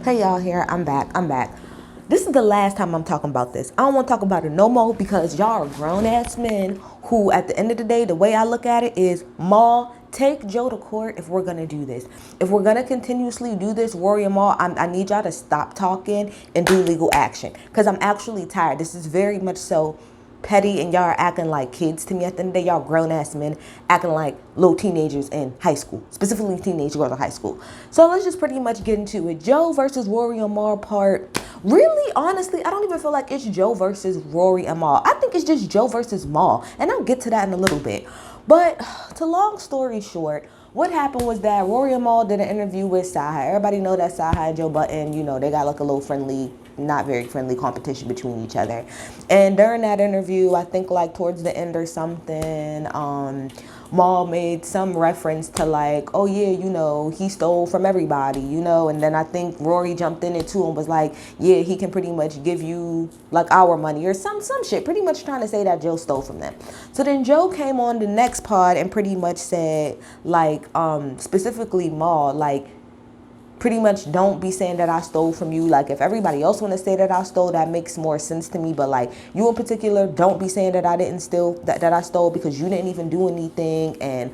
Hey y'all, here I'm back. This is the last time I'm talking about this. I don't want to talk about it no more because y'all are grown ass men who, at the end of the day, the way I look at it is, Mal, take Joe to court if we're gonna do this. If we're gonna continuously do this, Rory and Mal, I need y'all to stop talking and do legal action because I'm actually tired. This is very much so petty, and y'all are acting like kids to me. At the end of the day, y'all grown ass men acting like little teenagers in high school, specifically teenage girls in high school. So let's just pretty much get into it. Joe versus Rory and Mal part. Really, honestly, I don't even feel like it's Joe versus Rory and Mal. I think it's just Joe versus Mal, and I'll get to that in a little bit. But to long story short, what happened was that Rory and Mal did an interview with Saha. Everybody know that Saha and Joe Button, they got like a little friendly, not very friendly competition between each other. And during that interview, I think like towards the end or something, Mal made some reference to like, oh yeah, he stole from everybody, and then I think Rory jumped in it too and was like, yeah, he can pretty much give you like our money or some shit, pretty much trying to say that Joe stole from them. So then Joe came on the next pod and pretty much said like, specifically Mal, like, pretty much don't be saying that I stole from you. Like, if everybody else want to say that I stole, that makes more sense to me. But like, you in particular, don't be saying that I didn't steal, that I stole, because you didn't even do anything, and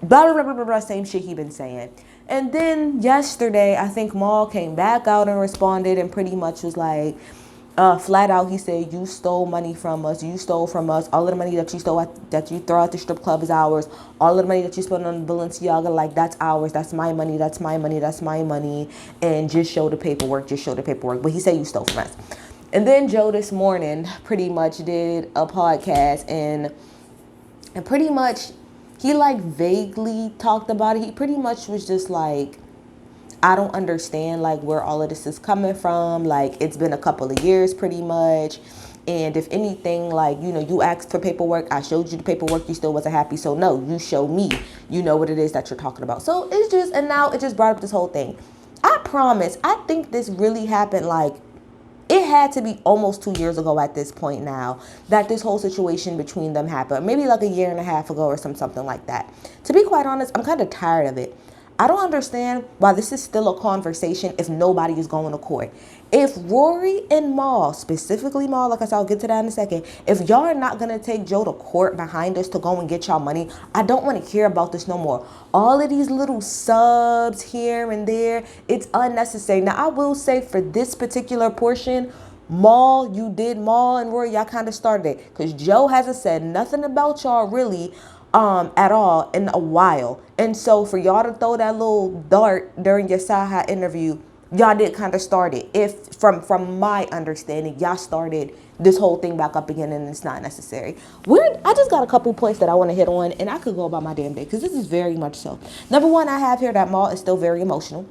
blah, blah, blah, blah, blah, blah, same shit he been saying. And then yesterday, I think Mal came back out and responded and pretty much was like, flat out, he said, you stole money from us. You stole from us. All of the money that you stole, that you throw at the strip club is ours. All of the money that you spend on Balenciaga, like, that's ours. That's my money. That's my money. That's my money. And just show the paperwork. Just show the paperwork. But he said you stole from us. And then Joe this morning pretty much did a podcast and pretty much he like vaguely talked about it. He pretty much was just like, I don't understand like where all of this is coming from. Like, it's been a couple of years pretty much. And if anything, like, you asked for paperwork. I showed you the paperwork. You still wasn't happy. So no, you show me, what it is that you're talking about. So it's just, and now it just brought up this whole thing. I promise, I think this really happened like, it had to be almost 2 years ago at this point now that this whole situation between them happened. Maybe like a year and a half ago or something like that. To be quite honest, I'm kind of tired of it. I don't understand why this is still a conversation if nobody is going to court. If Rory and Mal, specifically Mal, like I said, I'll get to that in a second. If y'all are not going to take Joe to court behind us to go and get y'all money, I don't want to hear about this no more. All of these little subs here and there, it's unnecessary. Now, I will say for this particular portion, Mal and Rory, y'all kind of started it. Because Joe hasn't said nothing about y'all really at all in a while. And so for y'all to throw that little dart during your Saha interview, y'all did kind of start it. If from my understanding, y'all started this whole thing back up again, and it's not necessary. I just got a couple points that I want to hit on, and I could go about my damn day because this is very much so. Number one, I have here that Mal is still very emotional.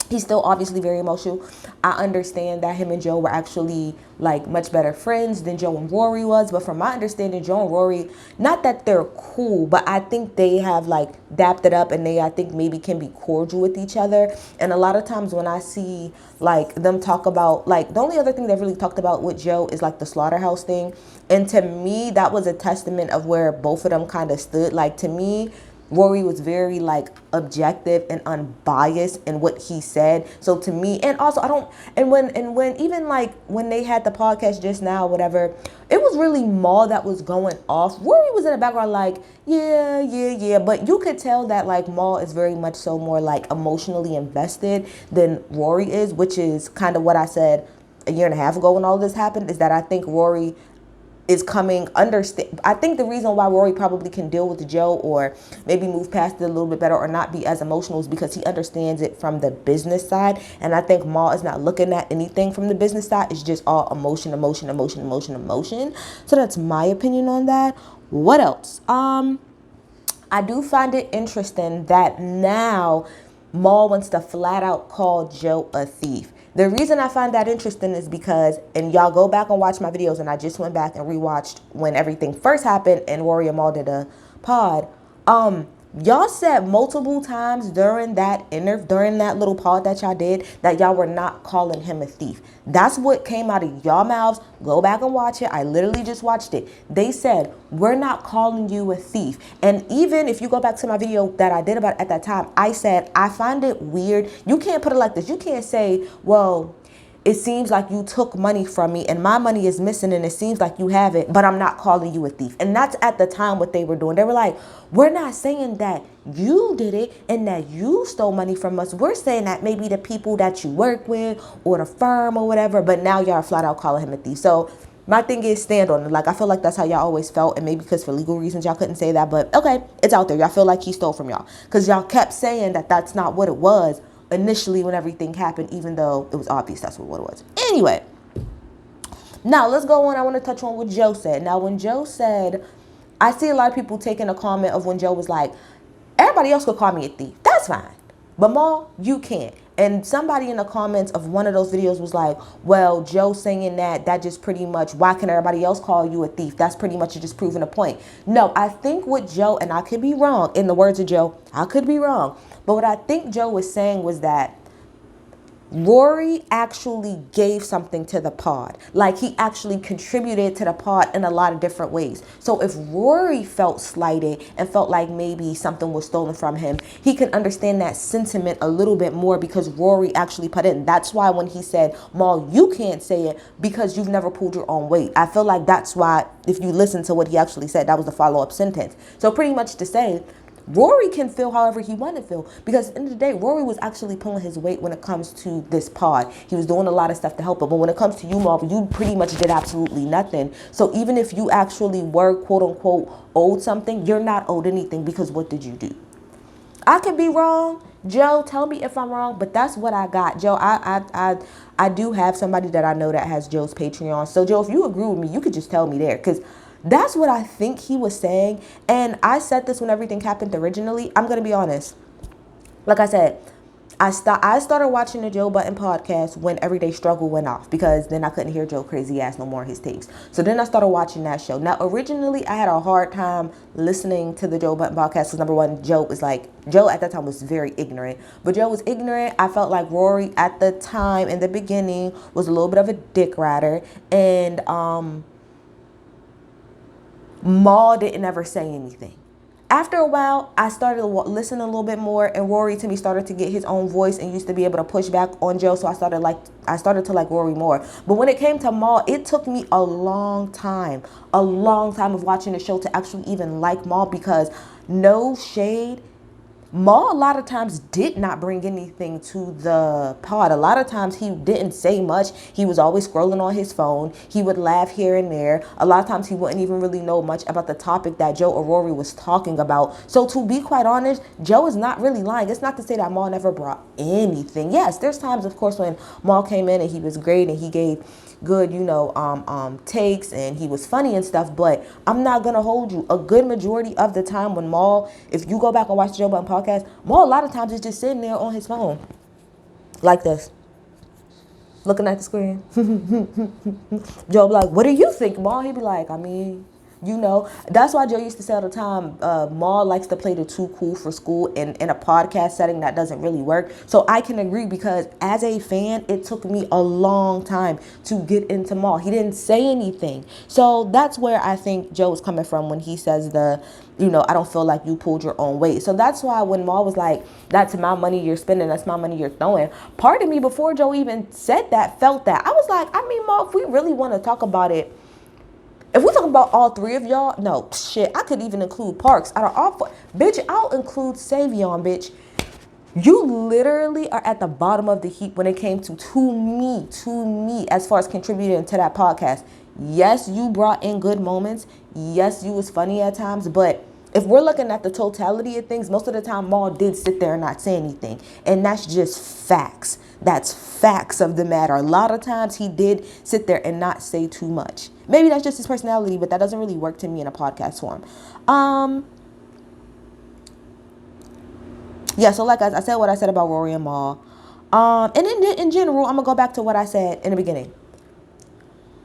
He's still obviously very emotional. I understand that him and Joe were actually like much better friends than Joe and Rory was. But from my understanding, Joe and Rory, not that they're cool, but I think they have like dapped it up, and I think maybe can be cordial with each other. And a lot of times when I see like them talk about, like, the only other thing they've really talked about with Joe is like the slaughterhouse thing. And to me, that was a testament of where both of them kind of stood. Like, to me, Rory was very like objective and unbiased in what he said. So to me, and also when even like when they had the podcast just now, whatever, it was really Mal that was going off. Rory was in the background like, yeah. But you could tell that like Mal is very much so more like emotionally invested than Rory is, which is kind of what I said a year and a half ago when all this happened, is that I think Rory is coming understand. I think the reason why Rory probably can deal with Joe or maybe move past it a little bit better or not be as emotional is because he understands it from the business side. And I think Mal is not looking at anything from the business side. It's just all emotion. So that's my opinion on that. What else? I do find it interesting that now Mal wants to flat out call Joe a thief. The reason I find that interesting is because, and y'all go back and watch my videos, and I just went back and rewatched when everything first happened and Rory and Mal did a pod. Y'all said multiple times during that little pod that y'all did that y'all were not calling him a thief. That's what came out of y'all mouths. Go back and watch it. I literally just watched it. They said, we're not calling you a thief. And even if you go back to my video that I did about at that time, I said, I find it weird. You can't put it like this. You can't say, well, it seems like you took money from me and my money is missing and it seems like you have it, but I'm not calling you a thief. And that's at the time what they were doing. They were like, we're not saying that you did it and that you stole money from us. We're saying that maybe the people that you work with or the firm or whatever, but now y'all are flat out calling him a thief. So my thing is stand on it. Like, I feel like that's how y'all always felt, and maybe because for legal reasons y'all couldn't say that, but okay, it's out there. Y'all feel like he stole from y'all because y'all kept saying that that's not what it was initially when everything happened, even though it was obvious that's what it was. Anyway, now let's go on. I want to touch on what Joe said. Now, when Joe said, I see a lot of people taking a comment of when Joe was like, everybody else could call me a thief. That's fine. But Mal, you can't. And somebody in the comments of one of those videos was like, well, Joe saying that just pretty much, why can everybody else call you a thief? That's pretty much just proving a point. No, I think what Joe, and I could be wrong, in the words of Joe, I could be wrong. But what I think Joe was saying was that Rory actually gave something to the pod. Like, he actually contributed to the pod in a lot of different ways. So if Rory felt slighted and felt like maybe something was stolen from him, he can understand that sentiment a little bit more because Rory actually put in. That's why when he said, Mal, you can't say it because you've never pulled your own weight. I feel like that's why, if you listen to what he actually said, that was the follow-up sentence. So pretty much to say, Rory can feel however he wanted to feel because at the end of the day, Rory was actually pulling his weight when it comes to this pod. He was doing a lot of stuff to help him. But when it comes to you, Mal, you pretty much did absolutely nothing. So even if you actually were, quote unquote, owed something, you're not owed anything because what did you do? I could be wrong. Joe, tell me if I'm wrong, but that's what I got. Joe, I do have somebody that I know that has Joe's Patreon. So Joe, if you agree with me, you could just tell me there because that's what I think he was saying. And I said this when everything happened originally. I'm going to be honest. Like I said, I started watching the Joe Budden podcast when Everyday Struggle went off because then I couldn't hear Joe crazy ass no more in his tapes. So then I started watching that show. Now, originally, I had a hard time listening to the Joe Budden podcast because, number one, Joe at that time was very ignorant. But Joe was ignorant. I felt like Rory at the time in the beginning was a little bit of a dick rider. And Mal didn't ever say anything. After a while, I started listening a little bit more, and Rory to me started to get his own voice and used to be able to push back on Joe. So I started to like Rory more. But when it came to Mal, it took me a long time of watching the show to actually even like Mal because no shade, Mal a lot of times did not bring anything to the pod. A lot of times he didn't say much. He was always scrolling on his phone. He would laugh here and there. A lot of times he wouldn't even really know much about the topic that Joe or Rory was talking about. So to be quite honest, Joe is not really lying. It's not to say that Mal never brought anything. Yes, there's times, of course, when Mal came in and he was great and he gave good, takes and he was funny and stuff, but I'm not gonna hold you. A good majority of the time when Mal, if you go back and watch the Joe Budden podcast, Mal a lot of times is just sitting there on his phone like this, looking at the screen. Joe be like, what do you think, Mal? He'd be like, that's why Joe used to say all the time, Mal likes to play the too cool for school in a podcast setting that doesn't really work. So I can agree because as a fan, it took me a long time to get into Mal. He didn't say anything. So that's where I think Joe is coming from when he says I don't feel like you pulled your own weight. So that's why when Mal was like, that's my money you're spending, that's my money you're throwing. Part of me, before Joe even said that, felt that. I was like, Mal, if we really want to talk about it, if we talk about all three of y'all, no, shit, I could even include Parks. Out of all four, bitch, I'll include Savion, bitch. You literally are at the bottom of the heap when it came to me, as far as contributing to that podcast. Yes, you brought in good moments. Yes, you was funny at times, but if we're looking at the totality of things, most of the time Mal did sit there and not say anything. And that's just facts. That's facts of the matter. A lot of times he did sit there and not say too much. Maybe that's just his personality, but that doesn't really work to me in a podcast form. Yeah, so like I said what I said about Rory and Mal. And in general, I'm going to go back to what I said in the beginning.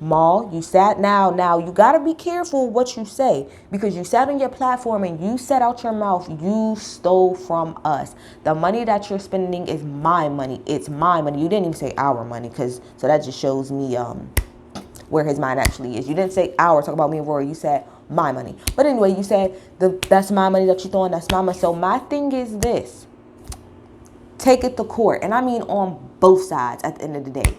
Mal, you sat now you got to be careful what you say, because you sat on your platform and you said out your mouth, you stole from us. The money that you're spending is my money. It's my money. You didn't even say our money, because so that just shows me where his mind actually is. You didn't say our, talk about me and Rory. You said my money. But anyway, you said that's my money that you throwing, that's my money. So my thing is this: take it to court. And I mean on both sides at the end of the day.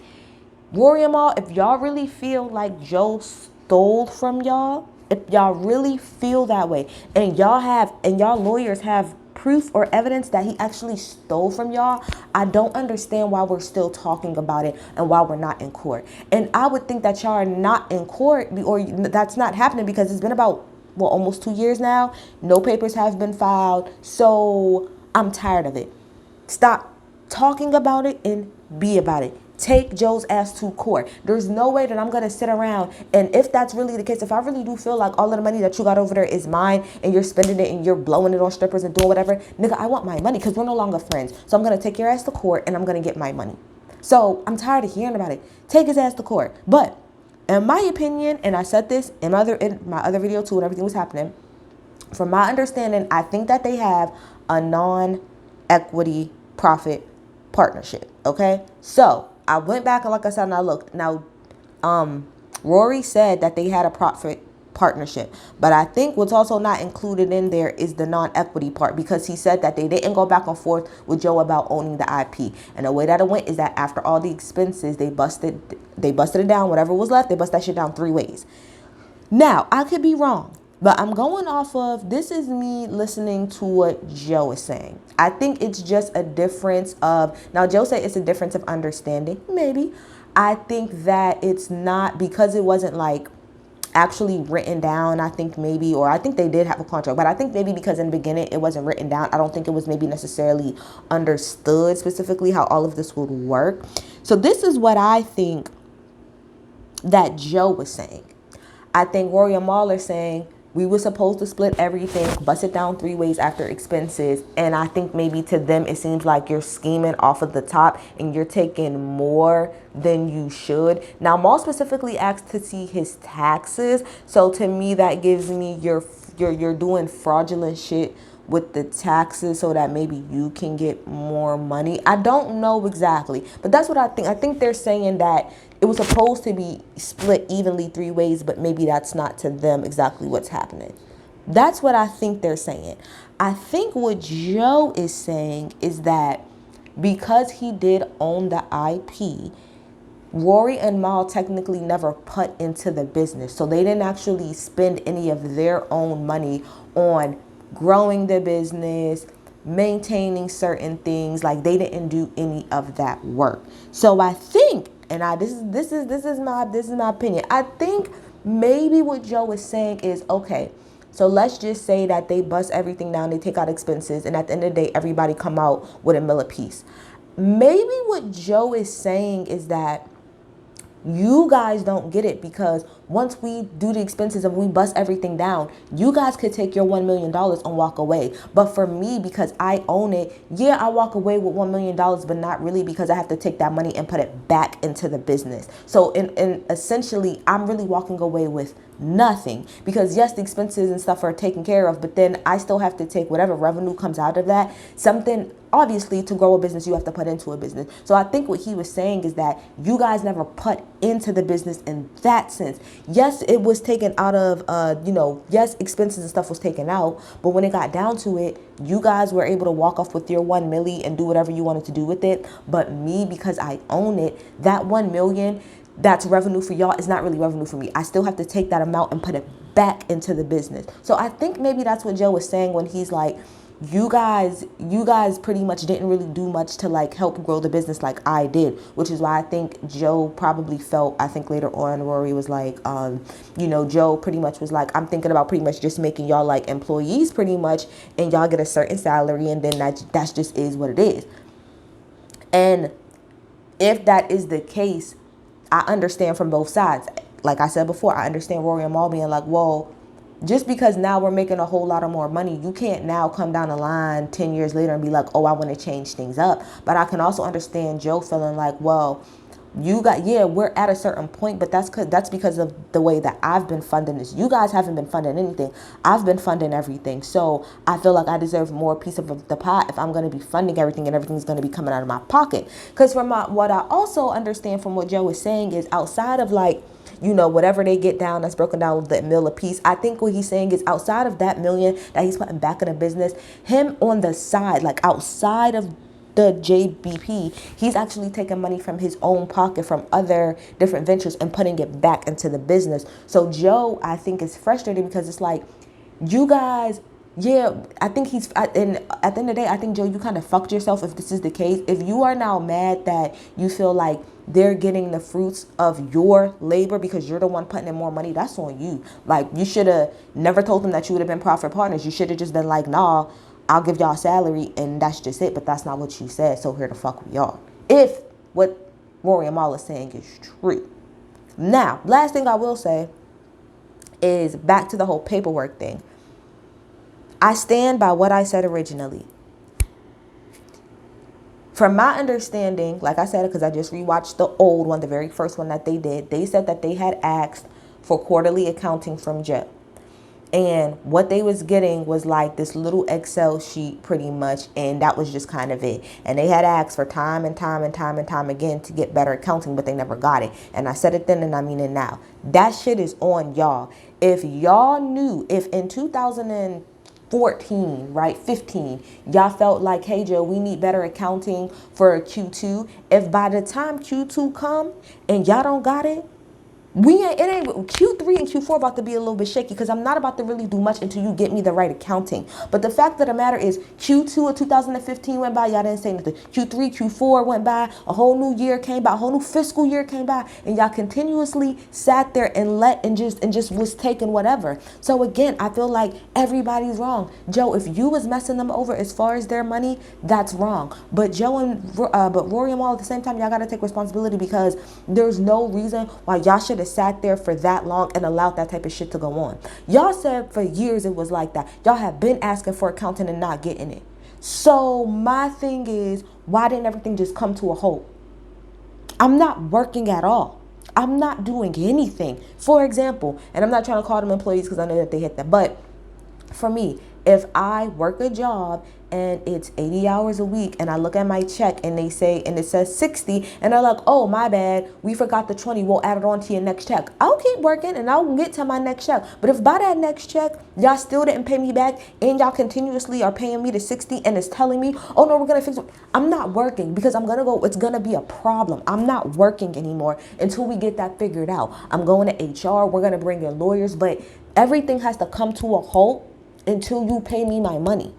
Rory Mal, if y'all really feel like Joe stole from y'all, if y'all really feel that way, and y'all lawyers have proof or evidence that he actually stole from y'all, I don't understand why we're still talking about it and why we're not in court. And I would think that y'all are not in court, or that's not happening, because it's been about, well, almost 2 years now. No papers have been filed. So I'm tired of it. Stop talking about it and be about it. Take Joe's ass to court. There's no way that I'm going to sit around, and if that's really the case, if I really do feel like all of the money that you got over there is mine and you're spending it and you're blowing it on strippers and doing whatever, nigga, I want my money, because we're no longer friends. So I'm going to take your ass to court and I'm going to get my money. So I'm tired of hearing about it. Take his ass to court. But in my opinion, and I said this in my other video too when everything was happening, from my understanding, I think that they have a non-equity profit partnership. Okay, so I went back and, like I said, and I looked. Now, Rory said that they had a profit partnership, but I think what's also not included in there is the non-equity part, because he said that they didn't go back and forth with Joe about owning the IP. And the way that it went is that after all the expenses, they busted it down. Whatever was left, they busted that shit down 3 ways. Now, I could be wrong, but I'm going off of, this is me listening to what Joe is saying. I think it's just a difference of, now Joe said it's a difference of understanding, maybe. I think that it's not, because it wasn't like actually written down, I think maybe, or I think they did have a contract, but I think maybe because in the beginning it wasn't written down, I don't think it was maybe necessarily understood specifically how all of this would work. So this is what I think that Joe was saying. I think Rory and Mal are saying we were supposed to split everything, bust it down 3 ways after expenses. And I think maybe to them it seems like you're scheming off of the top and you're taking more than you should. Now, Mal specifically asked to see his taxes. So to me, that gives me you're doing fraudulent shit with the taxes so that maybe you can get more money. I don't know exactly, but that's what I think. I think they're saying that it was supposed to be split evenly 3 ways, but maybe that's not to them exactly what's happening. That's what I think they're saying. I think what Joe is saying is that because he did own the IP, Rory and Mal technically never put into the business. So they didn't actually spend any of their own money on growing the business, maintaining certain things. Like, they didn't do any of that work. So I think, and this is my opinion, I think maybe what Joe is saying is, okay, so let's just say that they bust everything down, they take out expenses, and at the end of the day, everybody come out with $1 million apiece. Maybe what Joe is saying is that you guys don't get it, because once we do the expenses and we bust everything down, you guys could take your $1 million and walk away. But for me, because I own it, yeah, I walk away with $1 million, but not really, because I have to take that money and put it back into the business. So in essentially, I'm really walking away with nothing, because yes, the expenses and stuff are taken care of, but then I still have to take whatever revenue comes out of that. Something, obviously, to grow a business, you have to put into a business. So I think what he was saying is that you guys never put into the business in that sense. Yes, it was taken out of, yes, expenses and stuff was taken out, but when it got down to it, you guys were able to walk off with your $1 million and do whatever you wanted to do with it. But me, because I own it, that $1 million, that's revenue for y'all, is not really revenue for me. I still have to take that amount and put it back into the business. So I think maybe that's what Joe was saying when he's like, you guys pretty much didn't really do much to like help grow the business like I did, which is why I think Joe probably felt, I think later on Rory was like, Joe pretty much was like, I'm thinking about pretty much just making y'all like employees pretty much, and y'all get a certain salary, and then that's just is what it is. And if that is the case, I understand from both sides. Like I said before, I understand Rory and Mal being like, well, just because now we're making a whole lot of more money, you can't now come down the line 10 years later and be like, oh, I want to change things up. But I can also understand Joe feeling like, well, You got, yeah, we're at a certain point, but that's because of the way that I've been funding this. You guys haven't been funding anything. I've been funding everything. So I feel like I deserve more piece of the pie if I'm going to be funding everything and everything's going to be coming out of my pocket. Because from what I also understand from what Joe is saying is outside of like, you know, whatever they get down, that's broken down with the mill a piece. I think what he's saying is outside of that million that he's putting back in the business, him on the side, like outside of the JBP, he's actually taking money from his own pocket from other different ventures and putting it back into the business. So Joe, I think, is frustrated because it's like, you guys, yeah, I think and at the end of the day, I think, Joe, you kind of fucked yourself if this is the case. If you are now mad that you feel like they're getting the fruits of your labor because you're the one putting in more money, that's on you. Like, you should have never told them that you would have been profit partners. You should have just been like, nah, I'll give y'all salary and that's just it. But that's not what you said. So here the fuck we are. If what Rory Mal is saying is true. Now, last thing I will say is back to the whole paperwork thing. I stand by what I said originally. From my understanding, like I said, because I just rewatched the old one, the very first one that they did, they said that they had asked for quarterly accounting from Joe. And what they was getting was like this little Excel sheet pretty much. And that was just kind of it. And they had asked for time and time and time and time again to get better accounting, but they never got it. And I said it then and I mean it now. That shit is on y'all. If y'all knew, if in 2014, right, 15, y'all felt like, hey, Joe, we need better accounting for Q2. If by the time Q2 come and y'all don't got it, it ain't Q3 and Q4 about to be a little bit shaky because I'm not about to really do much until you get me the right accounting. But the fact of the matter is Q2 of 2015 went by, y'all didn't say nothing. Q3, Q4 went by, a whole new year came by, a whole new fiscal year came by, and y'all continuously sat there and just was taking whatever. So again, I feel like everybody's wrong. Joe, if you was messing them over as far as their money, that's wrong. But Joe and but Rory and Mal at the same time, y'all gotta take responsibility because there's no reason why y'all should have sat there for that long and allowed that type of shit to go on. Y'all said for years it was like that. Y'all have been asking for accounting and not getting it. So my thing is, why didn't everything just come to a halt? I'm not working at all. I'm not doing anything. For example, and I'm not trying to call them employees because I know that they hit that, but for me, if I work a job and it's 80 hours a week and I look at my check and they say, and it says 60 and they're like, oh, my bad, we forgot the 20, we'll add it on to your next check. I'll keep working and I'll get to my next check. But if by that next check, y'all still didn't pay me back and y'all continuously are paying me the 60 and it's telling me, oh no, we're going to fix it. I'm not working because it's going to be a problem. I'm not working anymore until we get that figured out. I'm going to HR. We're going to bring in lawyers, but everything has to come to a halt until you pay me my money.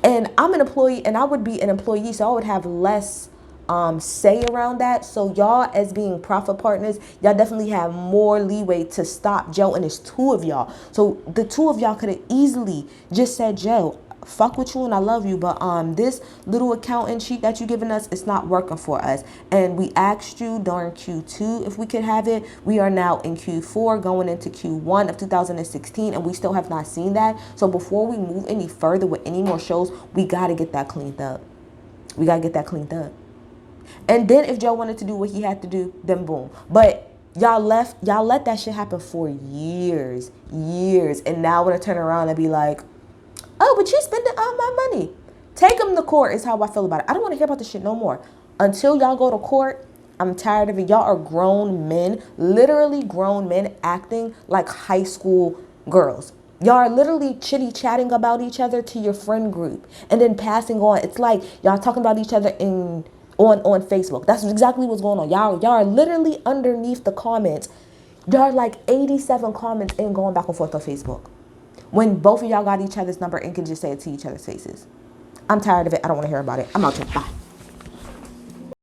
And I'm an employee and I would be an employee, so I would have less say around that. So y'all as being profit partners, y'all definitely have more leeway to stop Joe, and it's two of y'all. So the two of y'all could have easily just said, Joe, fuck with you and I love you, but this little accounting sheet that you giving us, it's not working for us. And we asked you during Q2 if we could have it. We are now in Q4 going into Q1 of 2016 and we still have not seen that. So before we move any further with any more shows, we got to get that cleaned up. We got to get that cleaned up. And then if Joe wanted to do what he had to do, then boom. But y'all let that shit happen for years. And now I want to turn around and be like, oh, but you spending all my money. Take them to court is how I feel about it. I don't want to hear about this shit no more. Until y'all go to court, I'm tired of it. Y'all are grown men, literally grown men acting like high school girls. Y'all are literally chitty-chatting about each other to your friend group and then passing on. It's like y'all talking about each other on Facebook. That's exactly what's going on. Y'all are literally underneath the comments. There are like 87 comments and going back and forth on Facebook. When both of y'all got each other's number and can just say it to each other's faces. I'm tired of it. I don't want to hear about it. I'm out here. Bye.